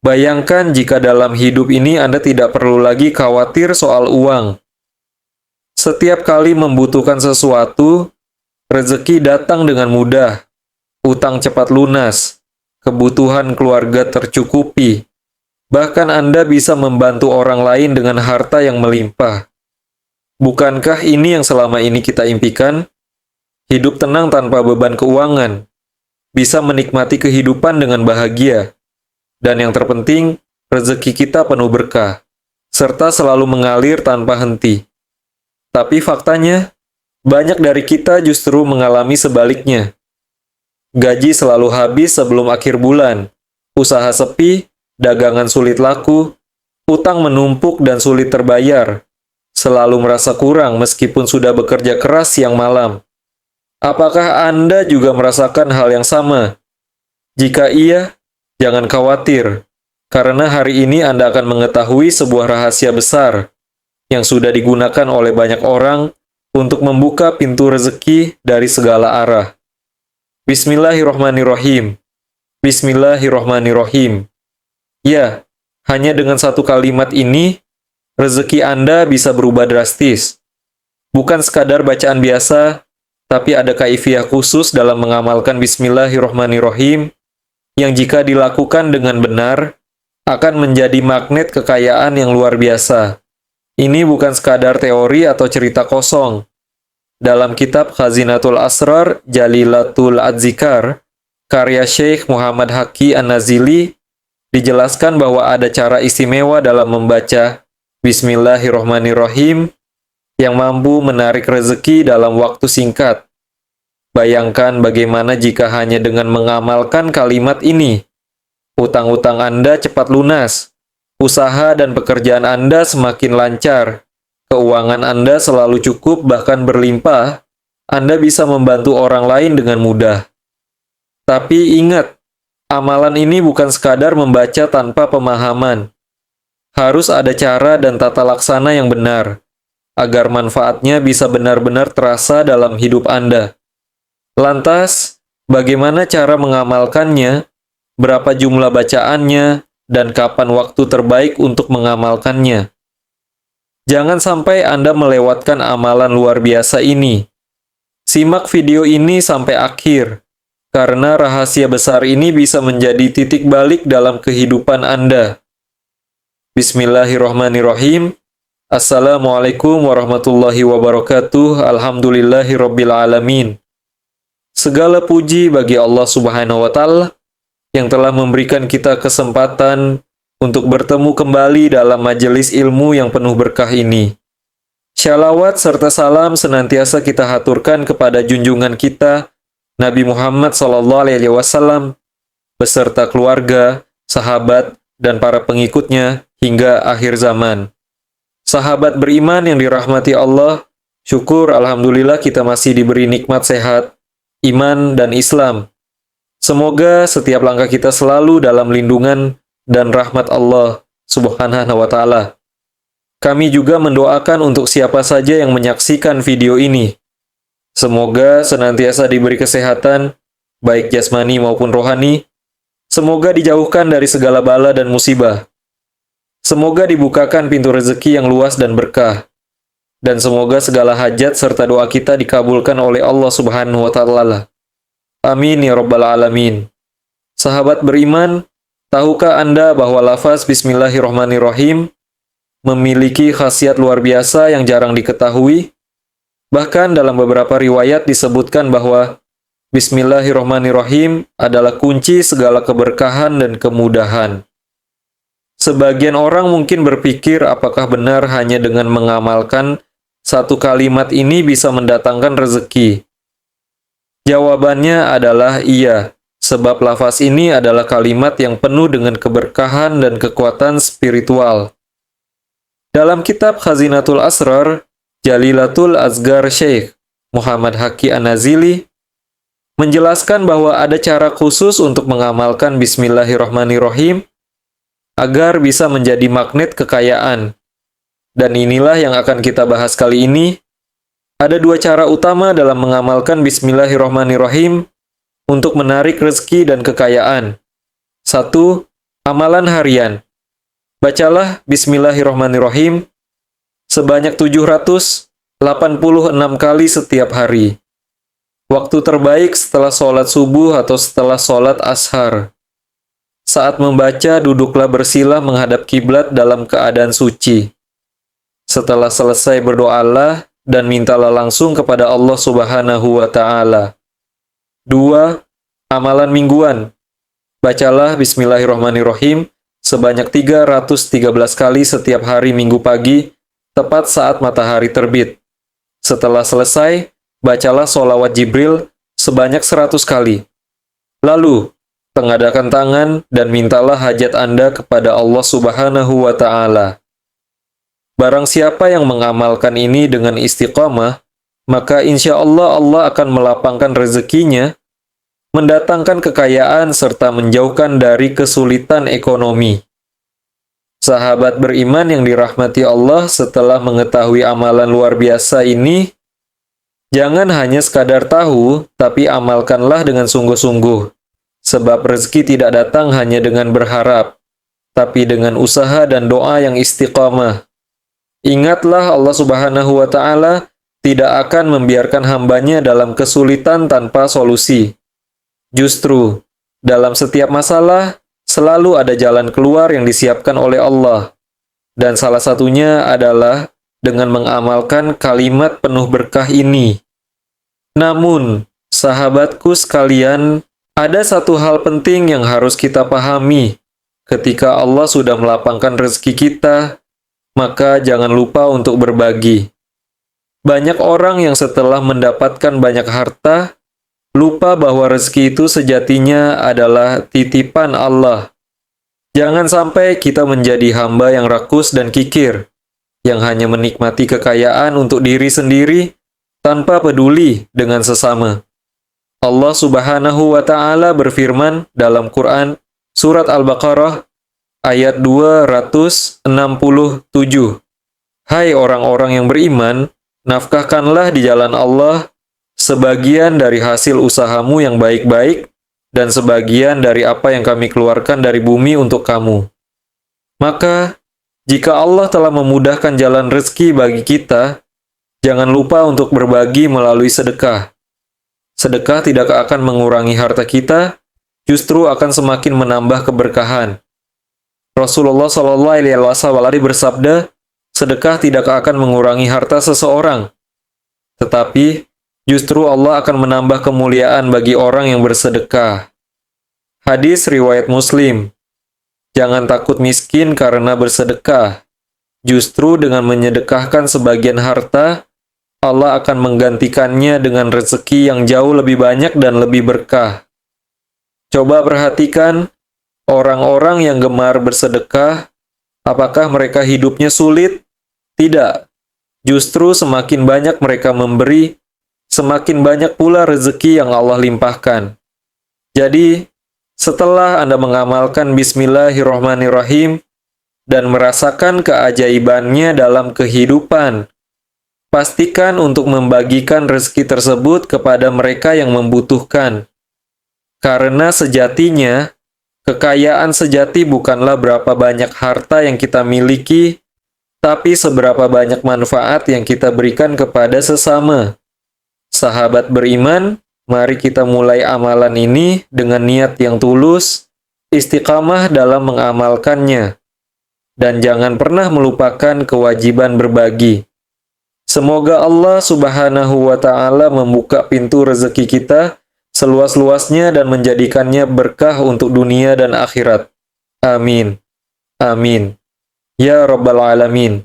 Bayangkan jika dalam hidup ini Anda tidak perlu lagi khawatir soal uang. Setiap kali membutuhkan sesuatu, rezeki datang dengan mudah, utang cepat lunas, kebutuhan keluarga tercukupi. Bahkan Anda bisa membantu orang lain dengan harta yang melimpah. Bukankah ini yang selama ini kita impikan? Hidup tenang tanpa beban keuangan, bisa menikmati kehidupan dengan bahagia. Dan yang terpenting, rezeki kita penuh berkah, serta selalu mengalir tanpa henti. Tapi faktanya, banyak dari kita justru mengalami sebaliknya. Gaji selalu habis sebelum akhir bulan, usaha sepi, dagangan sulit laku, utang menumpuk dan sulit terbayar, selalu merasa kurang meskipun sudah bekerja keras siang malam. Apakah Anda juga merasakan hal yang sama? Jika iya, jangan khawatir, karena hari ini Anda akan mengetahui sebuah rahasia besar yang sudah digunakan oleh banyak orang untuk membuka pintu rezeki dari segala arah. Bismillahirrohmanirrohim. Bismillahirrohmanirrohim. Ya, hanya dengan satu kalimat ini, rezeki Anda bisa berubah drastis. Bukan sekadar bacaan biasa, tapi ada kaifiah khusus dalam mengamalkan Bismillahirrohmanirrohim yang jika dilakukan dengan benar, akan menjadi magnet kekayaan yang luar biasa. Ini bukan sekadar teori atau cerita kosong. Dalam kitab Khazinatul Asrar Jalilatul Adzikar, karya Syekh Muhammad Haqi An-Nazili, dijelaskan bahwa ada cara istimewa dalam membaca Bismillahirrohmanirrohim yang mampu menarik rezeki dalam waktu singkat. Bayangkan bagaimana jika hanya dengan mengamalkan kalimat ini, utang-utang Anda cepat lunas, usaha dan pekerjaan Anda semakin lancar, keuangan Anda selalu cukup bahkan berlimpah, Anda bisa membantu orang lain dengan mudah. Tapi ingat, amalan ini bukan sekadar membaca tanpa pemahaman. Harus ada cara dan tata laksana yang benar, agar manfaatnya bisa benar-benar terasa dalam hidup Anda. Lantas, bagaimana cara mengamalkannya, berapa jumlah bacaannya, dan kapan waktu terbaik untuk mengamalkannya? Jangan sampai Anda melewatkan amalan luar biasa ini. Simak video ini sampai akhir, karena rahasia besar ini bisa menjadi titik balik dalam kehidupan Anda. Bismillahirrohmanirrohim. Assalamualaikum warahmatullahi wabarakatuh. Alhamdulillahirrabbilalamin. Segala puji bagi Allah Subhanahu wa Ta'ala yang telah memberikan kita kesempatan untuk bertemu kembali dalam majelis ilmu yang penuh berkah ini. Shalawat serta salam senantiasa kita haturkan kepada junjungan kita, Nabi Muhammad SAW, beserta keluarga, sahabat, dan para pengikutnya hingga akhir zaman. Sahabat beriman yang dirahmati Allah, syukur alhamdulillah kita masih diberi nikmat sehat, iman, dan Islam. Semoga setiap langkah kita selalu dalam lindungan dan rahmat Allah Subhanahu wa Ta'ala. Kami juga mendoakan untuk siapa saja yang menyaksikan video ini. Semoga senantiasa diberi kesehatan, baik jasmani maupun rohani. Semoga dijauhkan dari segala bala dan musibah. Semoga dibukakan pintu rezeki yang luas dan berkah. Dan semoga segala hajat serta doa kita dikabulkan oleh Allah Subhanahu wa Ta'ala. Amin ya rabbal alamin. Sahabat beriman, tahukah Anda bahwa lafaz Bismillahirrohmanirrohim memiliki khasiat luar biasa yang jarang diketahui? Bahkan dalam beberapa riwayat disebutkan bahwa Bismillahirrohmanirrohim adalah kunci segala keberkahan dan kemudahan. Sebagian orang mungkin berpikir apakah benar hanya dengan mengamalkan satu kalimat ini bisa mendatangkan rezeki. Jawabannya adalah iya, sebab lafaz ini adalah kalimat yang penuh dengan keberkahan dan kekuatan spiritual. Dalam kitab Khazinatul Asrar, Jalilatul Azgar Syekh Muhammad Haqi An-Nazili menjelaskan bahwa ada cara khusus untuk mengamalkan Bismillahirrohmanirrohim agar bisa menjadi magnet kekayaan. Dan inilah yang akan kita bahas kali ini. Ada dua cara utama dalam mengamalkan Bismillahirrohmanirrohim untuk menarik rezeki dan kekayaan. Satu, Amalan harian. Bacalah Bismillahirrahmanirrahim sebanyak 786 kali setiap hari. Waktu terbaik setelah sholat subuh atau setelah sholat ashar. Saat membaca, duduklah bersila menghadap kiblat dalam keadaan suci. Setelah selesai, berdoalah dan mintalah langsung kepada Allah Subhanahu wa Ta'ala. 2. Amalan mingguan. Bacalah Bismillahirrahmanirrahim sebanyak 313 kali setiap hari Minggu pagi, tepat saat matahari terbit. Setelah selesai, bacalah sholawat Jibril sebanyak 100 kali. Lalu, tengadakan tangan dan mintalah hajat Anda kepada Allah Subhanahu wa Ta'ala. Barang siapa yang mengamalkan ini dengan istiqamah, maka insya Allah Allah akan melapangkan rezekinya, mendatangkan kekayaan serta menjauhkan dari kesulitan ekonomi. Sahabat beriman yang dirahmati Allah, setelah mengetahui amalan luar biasa ini, jangan hanya sekadar tahu, tapi amalkanlah dengan sungguh-sungguh. Sebab rezeki tidak datang hanya dengan berharap, tapi dengan usaha dan doa yang istiqamah. Ingatlah Allah Subhanahu wa Ta'ala tidak akan membiarkan hambanya dalam kesulitan tanpa solusi. Justru, dalam setiap masalah, selalu ada jalan keluar yang disiapkan oleh Allah. Dan salah satunya adalah dengan mengamalkan kalimat penuh berkah ini. Namun, sahabatku sekalian, ada satu hal penting yang harus kita pahami. Ketika Allah sudah melapangkan rezeki kita, maka jangan lupa untuk berbagi. Banyak orang yang setelah mendapatkan banyak harta, lupa bahwa rezeki itu sejatinya adalah titipan Allah. Jangan sampai kita menjadi hamba yang rakus dan kikir, yang hanya menikmati kekayaan untuk diri sendiri, tanpa peduli dengan sesama. Allah Subhanahu wa Ta'ala berfirman dalam Quran, Surat Al-Baqarah, ayat 267. Hai orang-orang yang beriman, nafkahkanlah di jalan Allah sebagian dari hasil usahamu yang baik-baik dan sebagian dari apa yang kami keluarkan dari bumi untuk kamu. Maka, jika Allah telah memudahkan jalan rezeki bagi kita, jangan lupa untuk berbagi melalui sedekah. Sedekah tidak akan mengurangi harta kita, justru akan semakin menambah keberkahan. Rasulullah SAW bersabda, sedekah tidak akan mengurangi harta seseorang, tetapi justru Allah akan menambah kemuliaan bagi orang yang bersedekah. Hadis riwayat Muslim. Jangan takut miskin karena bersedekah. Justru dengan menyedekahkan sebagian harta, Allah akan menggantikannya dengan rezeki yang jauh lebih banyak dan lebih berkah. Coba perhatikan, orang-orang yang gemar bersedekah, apakah mereka hidupnya sulit? Tidak. Justru semakin banyak mereka memberi, semakin banyak pula rezeki yang Allah limpahkan. Jadi, setelah Anda mengamalkan Bismillahirrahmanirrahim dan merasakan keajaibannya dalam kehidupan, pastikan untuk membagikan rezeki tersebut kepada mereka yang membutuhkan. Karena sejatinya, kekayaan sejati bukanlah berapa banyak harta yang kita miliki, tapi seberapa banyak manfaat yang kita berikan kepada sesama. Sahabat beriman, mari kita mulai amalan ini dengan niat yang tulus, istiqamah dalam mengamalkannya, dan jangan pernah melupakan kewajiban berbagi. Semoga Allah Subhanahu wa Ta'ala membuka pintu rezeki kita seluas-luasnya dan menjadikannya berkah untuk dunia dan akhirat. Amin. Amin. Ya Rabbal Alamin.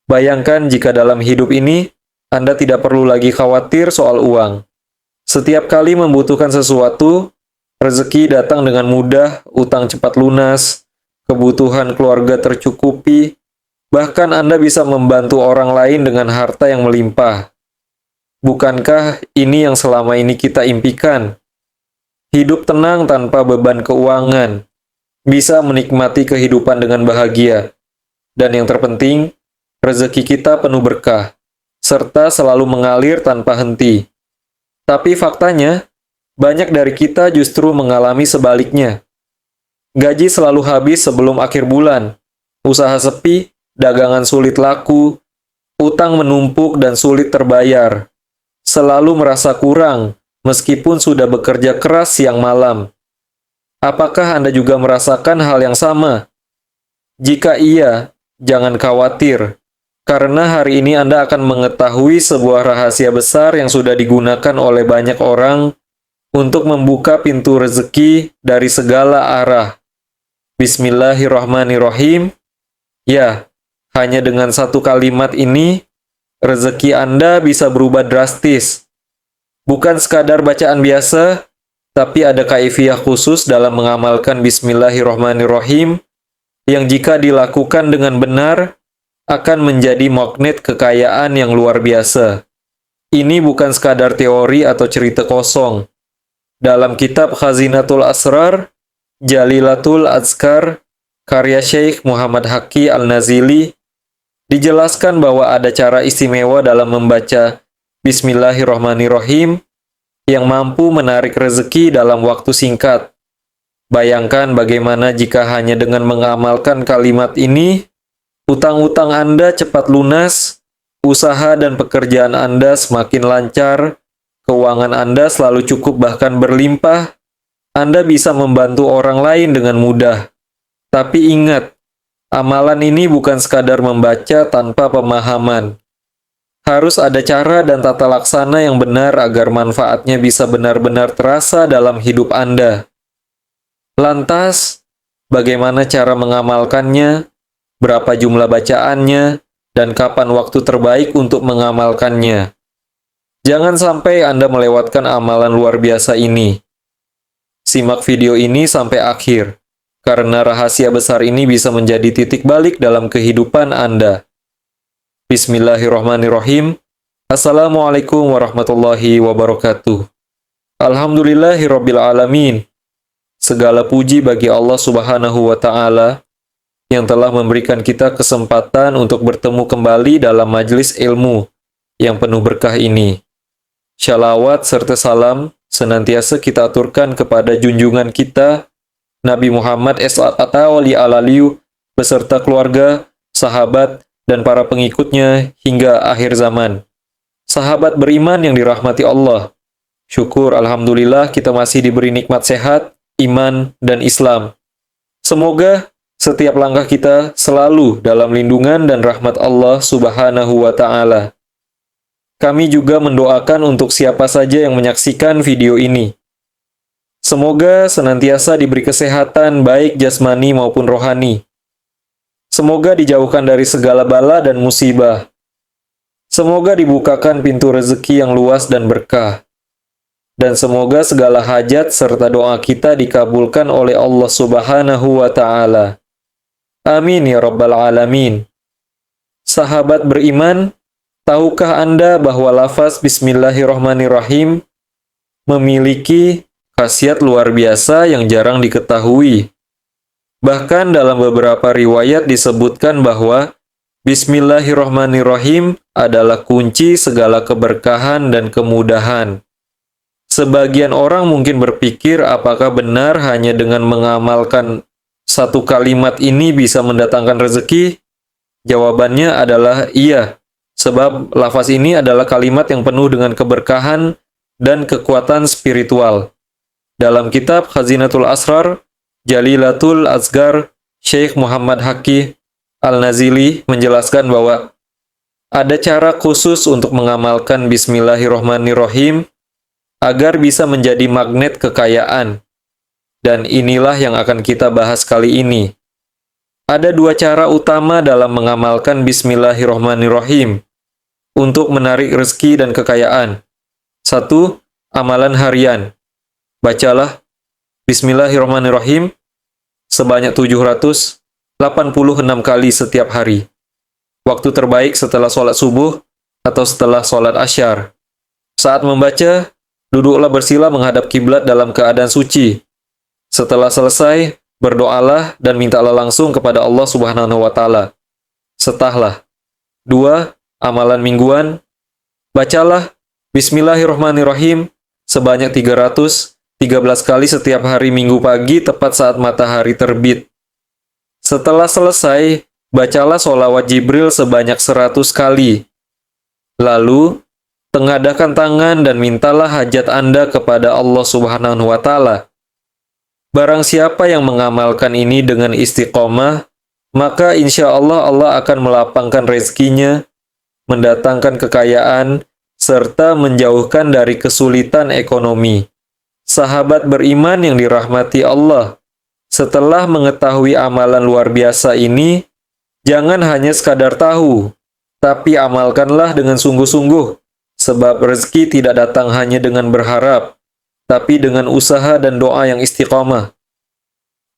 Bayangkan jika dalam hidup ini, Anda tidak perlu lagi khawatir soal uang. Setiap kali membutuhkan sesuatu, rezeki datang dengan mudah, utang cepat lunas, kebutuhan keluarga tercukupi, bahkan Anda bisa membantu orang lain dengan harta yang melimpah. Bukankah ini yang selama ini kita impikan? Hidup tenang tanpa beban keuangan, bisa menikmati kehidupan dengan bahagia, dan yang terpenting, rezeki kita penuh berkah, serta selalu mengalir tanpa henti. Tapi faktanya, banyak dari kita justru mengalami sebaliknya. Gaji selalu habis sebelum akhir bulan. Usaha sepi, dagangan sulit laku, utang menumpuk dan sulit terbayar. Selalu merasa kurang, meskipun sudah bekerja keras siang malam. Apakah Anda juga merasakan hal yang sama? Jika iya, jangan khawatir, karena hari ini Anda akan mengetahui sebuah rahasia besar yang sudah digunakan oleh banyak orang untuk membuka pintu rezeki dari segala arah. Bismillahirrahmanirrahim. Ya, hanya dengan satu kalimat ini, rezeki Anda bisa berubah drastis. Bukan sekadar bacaan biasa, tapi ada kaifiah khusus dalam mengamalkan Bismillahirrahmanirrahim yang jika dilakukan dengan benar akan menjadi magnet kekayaan yang luar biasa. Ini bukan sekadar teori atau cerita kosong. Dalam kitab Khazinatul Asrar, Jalilatul Azkar, karya Syekh Muhammad Haqi Al-Nazili, dijelaskan bahwa ada cara istimewa dalam membaca Bismillahirrahmanirrahim yang mampu menarik rezeki dalam waktu singkat. Bayangkan bagaimana jika hanya dengan mengamalkan kalimat ini, utang-utang Anda cepat lunas, usaha dan pekerjaan Anda semakin lancar, keuangan Anda selalu cukup bahkan berlimpah, Anda bisa membantu orang lain dengan mudah. Tapi ingat, amalan ini bukan sekadar membaca tanpa pemahaman. Harus ada cara dan tata laksana yang benar agar manfaatnya bisa benar-benar terasa dalam hidup Anda. Lantas, bagaimana cara mengamalkannya, berapa jumlah bacaannya, dan kapan waktu terbaik untuk mengamalkannya? Jangan sampai Anda melewatkan amalan luar biasa ini. Simak video ini sampai akhir, karena rahasia besar ini bisa menjadi titik balik dalam kehidupan Anda. Bismillahirrahmanirrahim. Assalamualaikum warahmatullahi wabarakatuh. Alhamdulillahirabbil alamin. Segala puji bagi Allah Subhanahu wa taala yang telah memberikan kita kesempatan untuk bertemu kembali dalam majelis ilmu yang penuh berkah ini. Shalawat serta salam senantiasa kita aturkan kepada junjungan kita Nabi Muhammad s.a.w. beserta keluarga, sahabat, dan para pengikutnya hingga akhir zaman. Sahabat beriman yang dirahmati Allah. Syukur Alhamdulillah kita masih diberi nikmat sehat, iman, dan Islam. Semoga setiap langkah kita selalu dalam lindungan dan rahmat Allah Subhanahu wa Ta'ala. Kami juga mendoakan untuk siapa saja yang menyaksikan video ini. Semoga senantiasa diberi kesehatan baik jasmani maupun rohani. Semoga dijauhkan dari segala bala dan musibah. Semoga dibukakan pintu rezeki yang luas dan berkah. Dan semoga segala hajat serta doa kita dikabulkan oleh Allah Subhanahu wa Ta'ala. Amin ya Rabbal Alamin. Sahabat beriman, tahukah Anda bahwa lafaz Bismillahirrahmanirrahim memiliki khasiat luar biasa yang jarang diketahui? Bahkan dalam beberapa riwayat disebutkan bahwa Bismillahirrahmanirrahim adalah kunci segala keberkahan dan kemudahan. Sebagian orang mungkin berpikir apakah benar hanya dengan mengamalkan satu kalimat ini bisa mendatangkan rezeki? Jawabannya adalah iya, sebab lafaz ini adalah kalimat yang penuh dengan keberkahan dan kekuatan spiritual. Dalam kitab Khazinatul Asrar, Jalilatul Azkar, Syekh Muhammad Haqi Al-Nazili menjelaskan bahwa ada cara khusus untuk mengamalkan Bismillahirrahmanirrahim agar bisa menjadi magnet kekayaan. Dan inilah yang akan kita bahas kali ini. Ada dua cara utama dalam mengamalkan Bismillahirrahmanirrahim untuk menarik rezeki dan kekayaan. Satu, amalan harian. Bacalah Bismillahirrahmanirrahim sebanyak 786 kali setiap hari. Waktu terbaik setelah sholat subuh atau setelah sholat asyar. Saat membaca, duduklah bersila menghadap kiblat dalam keadaan suci. Setelah selesai, berdoalah dan mintalah langsung kepada Allah Subhanahu wa Ta'ala. Setahlah. 2. Amalan mingguan. Bacalah Bismillahirrahmanirrahim sebanyak 365 13 kali setiap hari Minggu pagi tepat saat matahari terbit. Setelah selesai, bacalah sholawat Jibril sebanyak 100 kali. Lalu, tengadahkan tangan dan mintalah hajat Anda kepada Allah Subhanahu wa Ta'ala. Barang siapa yang mengamalkan ini dengan istiqomah, maka insya Allah Allah akan melapangkan rezekinya, mendatangkan kekayaan, serta menjauhkan dari kesulitan ekonomi. Sahabat beriman yang dirahmati Allah, setelah mengetahui amalan luar biasa ini, jangan hanya sekadar tahu, tapi amalkanlah dengan sungguh-sungguh, sebab rezeki tidak datang hanya dengan berharap, tapi dengan usaha dan doa yang istiqomah.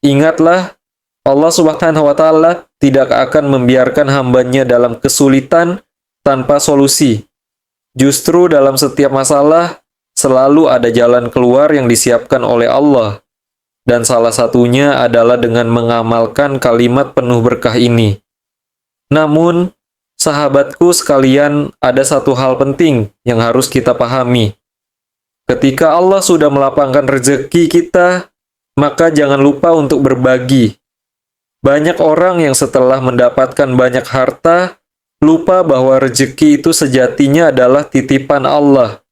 Ingatlah, Allah Subhanahu wa Ta'ala tidak akan membiarkan hambanya dalam kesulitan tanpa solusi. Justru dalam setiap masalah, selalu ada jalan keluar yang disiapkan oleh Allah. Dan salah satunya adalah dengan mengamalkan kalimat penuh berkah ini. Namun, sahabatku sekalian, ada satu hal penting yang harus kita pahami. Ketika Allah sudah melapangkan rezeki kita, maka jangan lupa untuk berbagi. Banyak orang yang setelah mendapatkan banyak harta, lupa bahwa rezeki itu sejatinya adalah titipan Allah.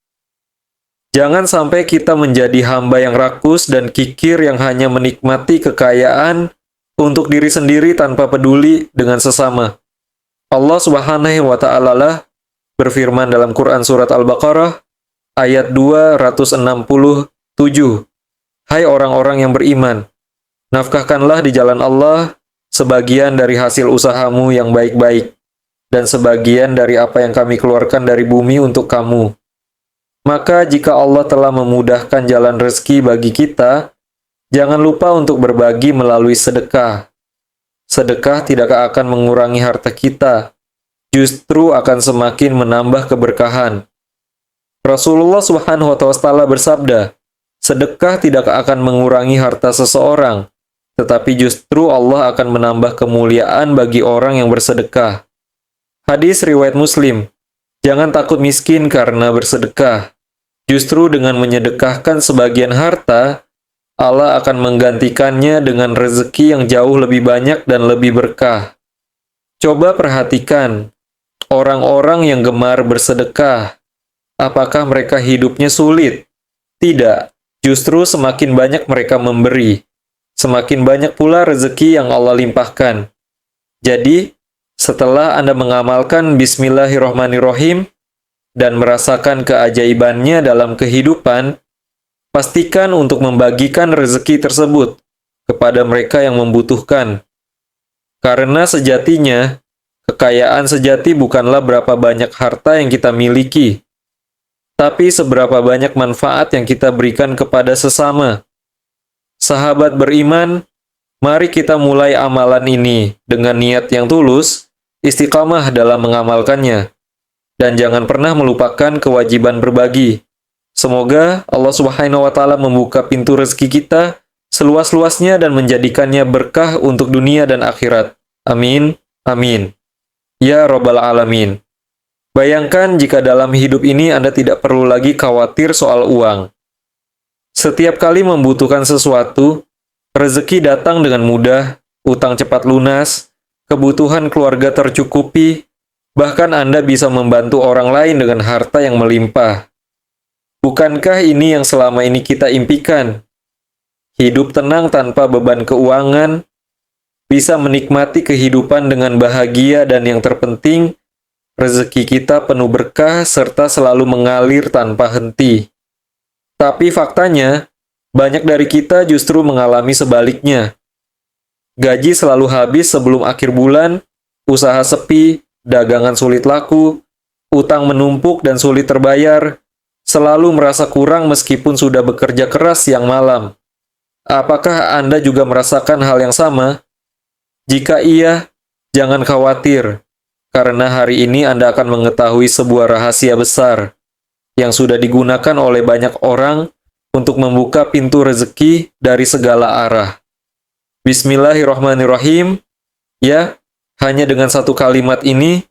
Jangan sampai kita menjadi hamba yang rakus dan kikir yang hanya menikmati kekayaan untuk diri sendiri tanpa peduli dengan sesama. Allah Subhanahu wa Ta'ala berfirman dalam Quran Surat Al-Baqarah ayat 267. Hai orang-orang yang beriman, nafkahkanlah di jalan Allah sebagian dari hasil usahamu yang baik-baik, dan sebagian dari apa yang kami keluarkan dari bumi untuk kamu. Maka jika Allah telah memudahkan jalan rezeki bagi kita, jangan lupa untuk berbagi melalui sedekah. Sedekah tidak akan mengurangi harta kita, justru akan semakin menambah keberkahan. Rasulullah Subhanahu wa Ta'ala bersabda, sedekah tidak akan mengurangi harta seseorang, tetapi justru Allah akan menambah kemuliaan bagi orang yang bersedekah. Hadis riwayat Muslim, jangan takut miskin karena bersedekah. Justru dengan menyedekahkan sebagian harta, Allah akan menggantikannya dengan rezeki yang jauh lebih banyak dan lebih berkah. Coba perhatikan, orang-orang yang gemar bersedekah, apakah mereka hidupnya sulit? Tidak. Justru semakin banyak mereka memberi, semakin banyak pula rezeki yang Allah limpahkan. Jadi, setelah Anda mengamalkan Bismillahirrahmanirrahim dan merasakan keajaibannya dalam kehidupan, pastikan untuk membagikan rezeki tersebut kepada mereka yang membutuhkan. Karena sejatinya, kekayaan sejati bukanlah berapa banyak harta yang kita miliki, tapi seberapa banyak manfaat yang kita berikan kepada sesama. Sahabat beriman, mari kita mulai amalan ini dengan niat yang tulus, istiqamah dalam mengamalkannya, dan jangan pernah melupakan kewajiban berbagi. Semoga Allah Subhanahu wa Ta'ala membuka pintu rezeki kita seluas-luasnya dan menjadikannya berkah untuk dunia dan akhirat. Amin. Amin. Ya Rabbal Alamin. Bayangkan jika dalam hidup ini Anda tidak perlu lagi khawatir soal uang. Setiap kali membutuhkan sesuatu, rezeki datang dengan mudah, utang cepat lunas, kebutuhan keluarga tercukupi, bahkan Anda bisa membantu orang lain dengan harta yang melimpah. Bukankah ini yang selama ini kita impikan? Hidup tenang tanpa beban keuangan, bisa menikmati kehidupan dengan bahagia, dan yang terpenting, rezeki kita penuh berkah serta selalu mengalir tanpa henti. Tapi faktanya, banyak dari kita justru mengalami sebaliknya. Gaji selalu habis sebelum akhir bulan, usaha sepi, dagangan sulit laku, utang menumpuk dan sulit terbayar, selalu merasa kurang meskipun sudah bekerja keras siang malam. Apakah Anda juga merasakan hal yang sama? Jika iya, jangan khawatir. Karena hari ini Anda akan mengetahui sebuah rahasia besar yang sudah digunakan oleh banyak orang untuk membuka pintu rezeki dari segala arah. Bismillahirrahmanirrahim. Ya, hanya dengan satu kalimat ini,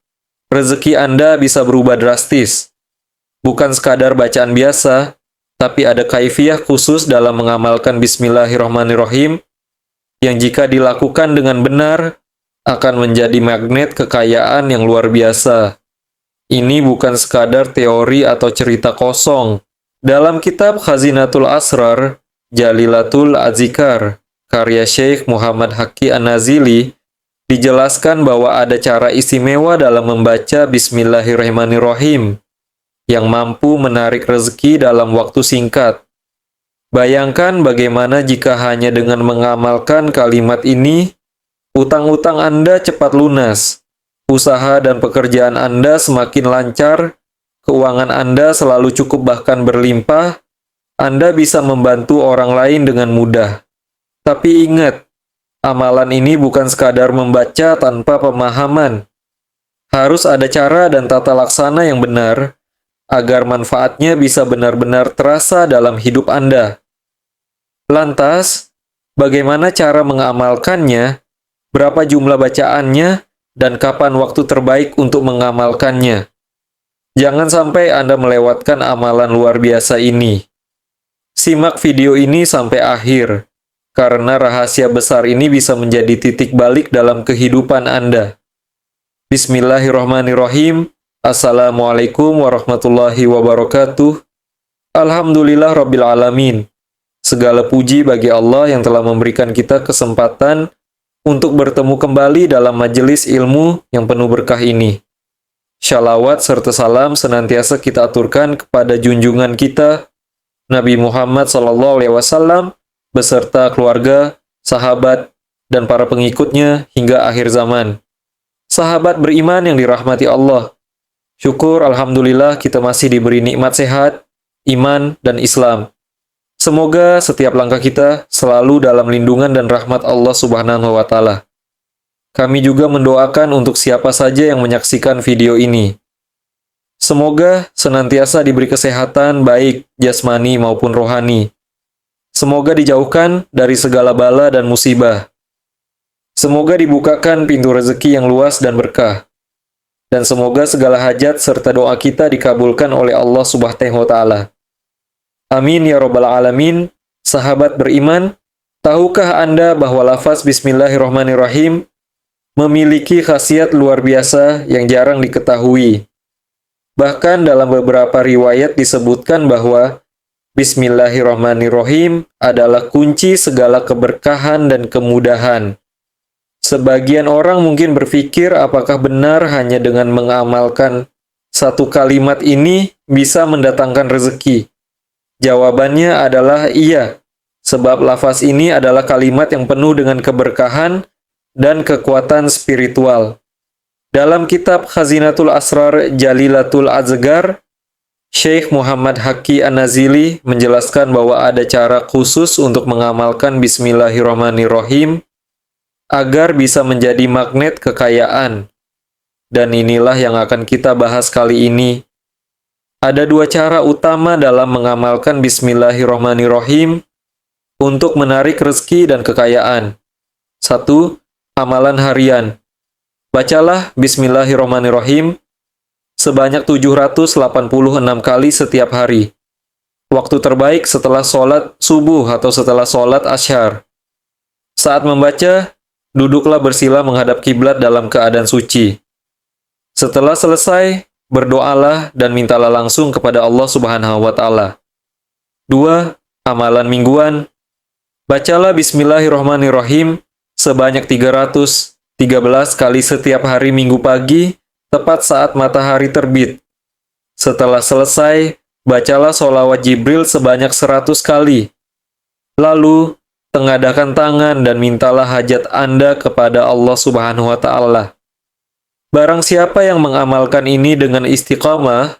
rezeki Anda bisa berubah drastis. Bukan sekadar bacaan biasa, tapi ada kaifiyah khusus dalam mengamalkan Bismillahirrahmanirrahim yang jika dilakukan dengan benar akan menjadi magnet kekayaan yang luar biasa. Ini bukan sekadar teori atau cerita kosong. Dalam kitab Khazinatul Asrar, Jalilatul Azikar, karya Syekh Muhammad Haqqi An-Nazili, dijelaskan bahwa ada cara istimewa dalam membaca Bismillahirrahmanirrahim yang mampu menarik rezeki dalam waktu singkat. Bayangkan bagaimana jika hanya dengan mengamalkan kalimat ini, utang-utang Anda cepat lunas, usaha dan pekerjaan Anda semakin lancar, keuangan Anda selalu cukup bahkan berlimpah, Anda bisa membantu orang lain dengan mudah. Tapi ingat, amalan ini bukan sekadar membaca tanpa pemahaman. Harus ada cara dan tata laksana yang benar, agar manfaatnya bisa benar-benar terasa dalam hidup Anda. Lantas, bagaimana cara mengamalkannya, berapa jumlah bacaannya, dan kapan waktu terbaik untuk mengamalkannya? Jangan sampai Anda melewatkan amalan luar biasa ini. Simak video ini sampai akhir, karena rahasia besar ini bisa menjadi titik balik dalam kehidupan Anda. Bismillahirrahmanirrahim. Assalamualaikum warahmatullahi wabarakatuh. Alhamdulillah Rabbil Alamin. Segala puji bagi Allah yang telah memberikan kita kesempatan untuk bertemu kembali dalam majelis ilmu yang penuh berkah ini. Shalawat serta salam senantiasa kita aturkan kepada junjungan kita, Nabi Muhammad SAW, beserta keluarga, sahabat, dan para pengikutnya hingga akhir zaman. Sahabat beriman yang dirahmati Allah, syukur Alhamdulillah kita masih diberi nikmat sehat, iman, dan Islam. Semoga setiap langkah kita selalu dalam lindungan dan rahmat Allah Subhanahu wa Ta'ala. Kami juga mendoakan untuk siapa saja yang menyaksikan video ini. Semoga senantiasa diberi kesehatan baik jasmani maupun rohani. Semoga dijauhkan dari segala bala dan musibah. Semoga dibukakan pintu rezeki yang luas dan berkah. Dan semoga segala hajat serta doa kita dikabulkan oleh Allah Subhanahu wa Ta'ala. Amin ya Rabbal Alamin. Sahabat beriman, tahukah Anda bahwa lafaz Bismillahirrahmanirrahim memiliki khasiat luar biasa yang jarang diketahui? Bahkan dalam beberapa riwayat disebutkan bahwa Bismillahirrahmanirrahim adalah kunci segala keberkahan dan kemudahan. Sebagian orang mungkin berpikir apakah benar hanya dengan mengamalkan satu kalimat ini bisa mendatangkan rezeki? Jawabannya adalah iya, sebab lafaz ini adalah kalimat yang penuh dengan keberkahan dan kekuatan spiritual. Dalam kitab Khazinatul Asrar Jalilatul Azgar, Syekh Muhammad Haqqi An-Nazili menjelaskan bahwa ada cara khusus untuk mengamalkan Bismillahirrahmanirrahim agar bisa menjadi magnet kekayaan. Dan inilah yang akan kita bahas kali ini. Ada dua cara utama dalam mengamalkan Bismillahirrahmanirrahim untuk menarik rezeki dan kekayaan. 1. Amalan harian. Bacalah Bismillahirrahmanirrahim sebanyak 786 kali setiap hari. Waktu terbaik setelah sholat subuh atau setelah sholat asyar. Saat membaca, duduklah bersila menghadap kiblat dalam keadaan suci. Setelah selesai, berdoalah dan mintalah langsung kepada Allah Subhanahu wa Ta'ala. 2. Amalan mingguan. Bacalah Bismillahirrahmanirrahim sebanyak 313 kali setiap hari Minggu pagi, tepat saat matahari terbit. Setelah selesai, bacalah sholawat Jibril sebanyak 100 kali. Lalu, tengadakan tangan dan mintalah hajat Anda kepada Allah Subhanahu wa Ta'ala. Barang siapa yang mengamalkan ini dengan istiqamah,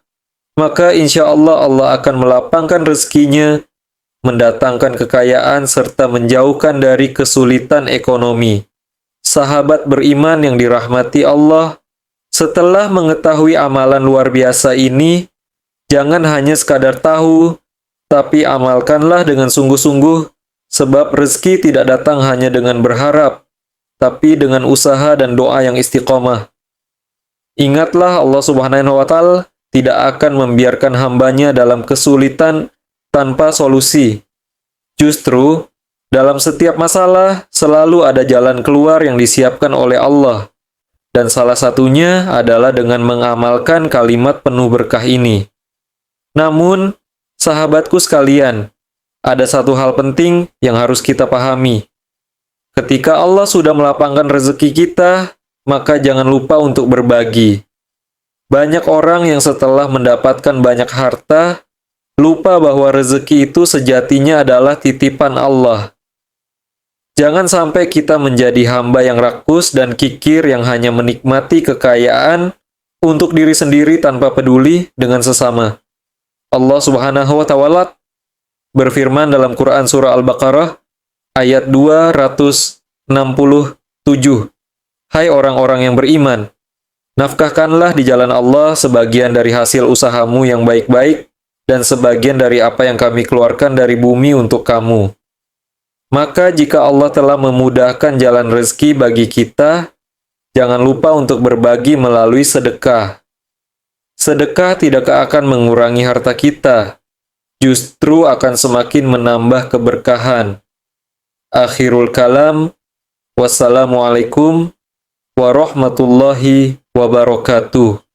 maka insya Allah Allah akan melapangkan rezekinya, mendatangkan kekayaan, serta menjauhkan dari kesulitan ekonomi. Sahabat beriman yang dirahmati Allah, setelah mengetahui amalan luar biasa ini, jangan hanya sekadar tahu, tapi amalkanlah dengan sungguh-sungguh, sebab rezeki tidak datang hanya dengan berharap, tapi dengan usaha dan doa yang istiqomah. Ingatlah Allah Subhanahu wa Ta'ala tidak akan membiarkan hambanya dalam kesulitan tanpa solusi. Justru, dalam setiap masalah selalu ada jalan keluar yang disiapkan oleh Allah. Dan salah satunya adalah dengan mengamalkan kalimat penuh berkah ini. Namun, sahabatku sekalian, ada satu hal penting yang harus kita pahami. Ketika Allah sudah melapangkan rezeki kita, maka jangan lupa untuk berbagi. Banyak orang yang setelah mendapatkan banyak harta, lupa bahwa rezeki itu sejatinya adalah titipan Allah. Jangan sampai kita menjadi hamba yang rakus dan kikir yang hanya menikmati kekayaan untuk diri sendiri tanpa peduli dengan sesama. Allah Subhanahu wa Ta'ala berfirman dalam Quran Surah Al-Baqarah ayat 267. Hai orang-orang yang beriman, nafkahkanlah di jalan Allah sebagian dari hasil usahamu yang baik-baik dan sebagian dari apa yang kami keluarkan dari bumi untuk kamu. Maka jika Allah telah memudahkan jalan rezeki bagi kita, jangan lupa untuk berbagi melalui sedekah. Sedekah tidak akan mengurangi harta kita, justru akan semakin menambah keberkahan. Akhirul kalam, wassalamualaikum warahmatullahi wabarakatuh.